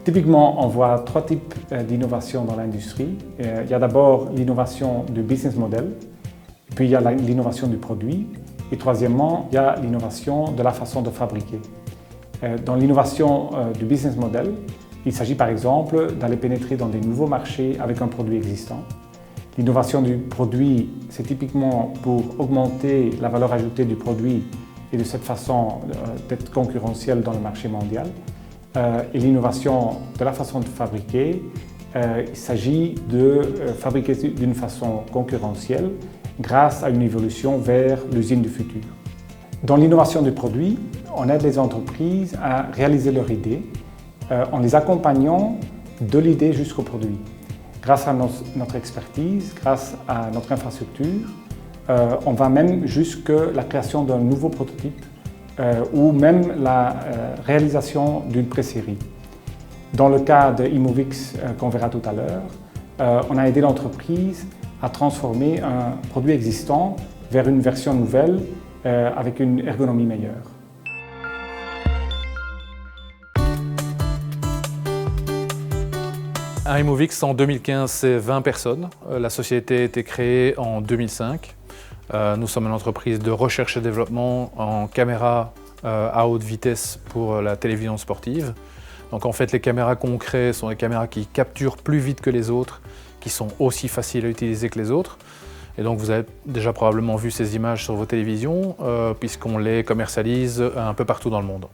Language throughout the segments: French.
Typiquement, on voit trois types d'innovation dans l'industrie. Il y a d'abord l'innovation du business model, puis il y a l'innovation du produit, et troisièmement, il y a l'innovation de la façon de fabriquer. Dans l'innovation du business model, il s'agit par exemple d'aller pénétrer dans des nouveaux marchés avec un produit existant. L'innovation du produit, c'est typiquement pour augmenter la valeur ajoutée du produit et de cette façon d'être concurrentiel dans le marché mondial. Et l'innovation de la façon de fabriquer, il s'agit de fabriquer d'une façon concurrentielle grâce à une évolution vers l'usine du futur. Dans l'innovation du produit, on aide les entreprises à réaliser leur idée en les accompagnant de l'idée jusqu'au produit. Grâce à notre expertise, grâce à notre infrastructure, on va même jusqu'à la création d'un nouveau prototype ou même la réalisation d'une pré-série. Dans le cas de Imovix qu'on verra tout à l'heure, on a aidé l'entreprise à transformer un produit existant vers une version nouvelle avec une ergonomie meilleure. Imovix en 2015, c'est 20 personnes. La société a été créée en 2005. Nous sommes une entreprise de recherche et développement en caméras à haute vitesse pour la télévision sportive. Donc en fait, les caméras qu'on crée sont des caméras qui capturent plus vite que les autres, qui sont aussi faciles à utiliser que les autres. Et donc vous avez déjà probablement vu ces images sur vos télévisions, puisqu'on les commercialise un peu partout dans le monde.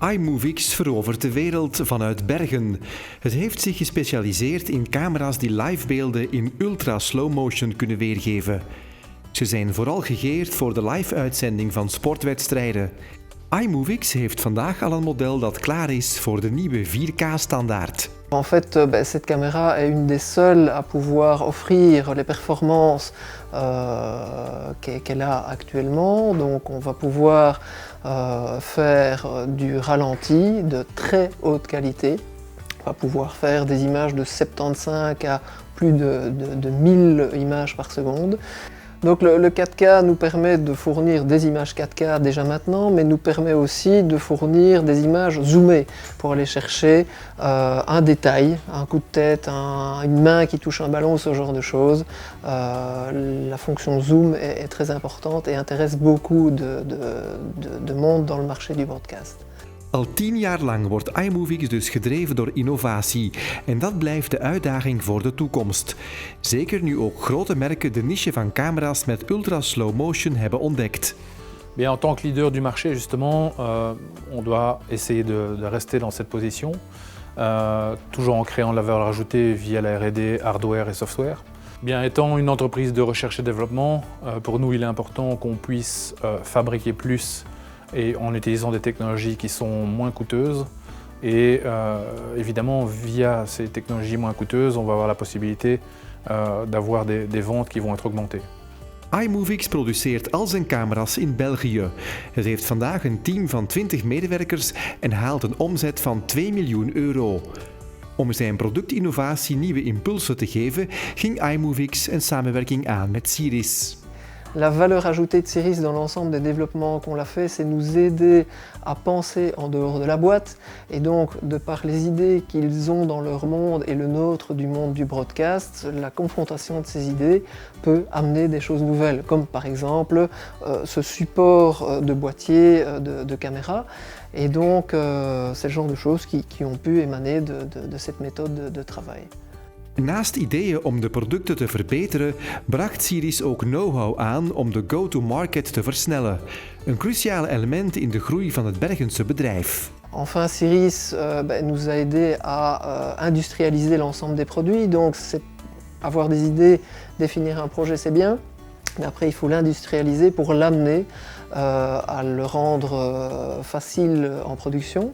Imovix verovert de wereld vanuit Bergen. Het heeft zich gespecialiseerd in camera's die livebeelden in ultra slow motion kunnen weergeven. Ze zijn vooral gegeerd voor de live-uitzending van sportwedstrijden. Imovix heeft vandaag al een model dat klaar is voor de nieuwe 4K-standaard. En fait, cette caméra est une des seules à pouvoir offrir les performances qu'elle a actuellement. Donc on va pouvoir faire du ralenti de très haute qualité. On va pouvoir faire des images de 75 à plus de 1000 images par seconde. Donc le 4K nous permet de fournir des images 4K déjà maintenant, mais nous permet aussi de fournir des images zoomées pour aller chercher un détail, un coup de tête, une main qui touche un ballon, ce genre de choses. La fonction zoom est très importante et intéresse beaucoup de monde dans le marché du broadcast. Al 10 jaar lang wordt Imovix dus gedreven door innovatie en dat blijft de uitdaging voor de toekomst. Zeker nu ook grote merken de niche van camera's met ultra slow motion hebben ontdekt. Bien, en tant que leader du marché, justement, on doit essayer de rester dans cette position, toujours en créant de la valeur ajoutée via la R&D, hardware et software. Bien, étant une entreprise de recherche et développement, pour nous il est important qu'on puisse fabriquer plus et en utilisant des technologies qui sont moins coûteuses. Et évidemment, via ces technologies moins coûteuses, on va avoir la possibilité d'avoir des ventes qui vont être augmentées. Imovix produceert al zijn camera's in België. Het heeft vandaag een team van 20 medewerkers en haalt een omzet van 2 miljoen euro. Om zijn productinnovatie nieuwe impulsen te geven, ging Imovix een samenwerking aan met Cirrus. La valeur ajoutée de Cirrus dans l'ensemble des développements qu'on l'a fait, c'est nous aider à penser en dehors de la boîte. Et donc, de par les idées qu'ils ont dans leur monde et le nôtre du monde du broadcast, la confrontation de ces idées peut amener des choses nouvelles, comme par exemple ce support de boîtier de caméra. Et donc, c'est le genre de choses qui ont pu émaner de cette méthode de travail. Naast ideeën om de producten te verbeteren, bracht Cirrus ook know-how aan om de go-to-market te versnellen. Een cruciaal element in de groei van het Bergense bedrijf. Enfin, Cirrus nous a aidé à industrialiser l'ensemble des produits. Donc, avoir des idées, définir un projet, c'est bien. Mais après, il faut l'industrialiser pour l'amener à le rendre facile en production.